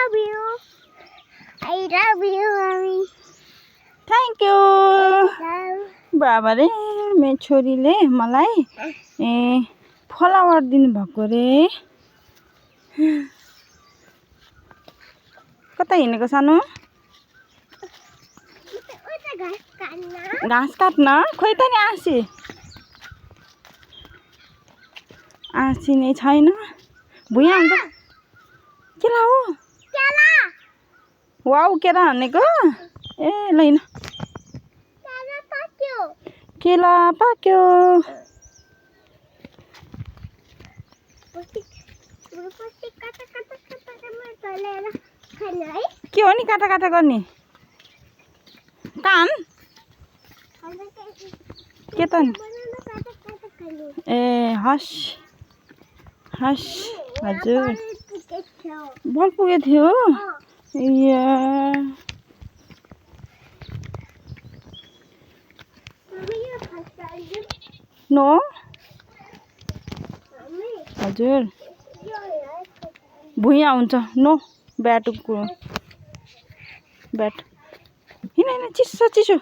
love you. I love you, mommy. Thank you Love. बाबा रे मेरो छोरीले मलाई फ्लावर दिनुभएको रे कता हिँडेको सानो उता घाँस काट्न घाँस काट्न खोइ त नि आँसी नै छैन भुइँ हान्छ केला हो केला वाउ केला हानेको ए लैन केला पाक्यो केला पाक्यो पछि काटा तलेर खाने है के हो नि काटा काटा गर्ने कान के त नि बनाउन काटा खाने ए हस् हस् हजुर बल पुगेको थियो इया नो हजुर भुइँ हुन्छ नो ब्याटको ब्याट हिँड चिसो चिसो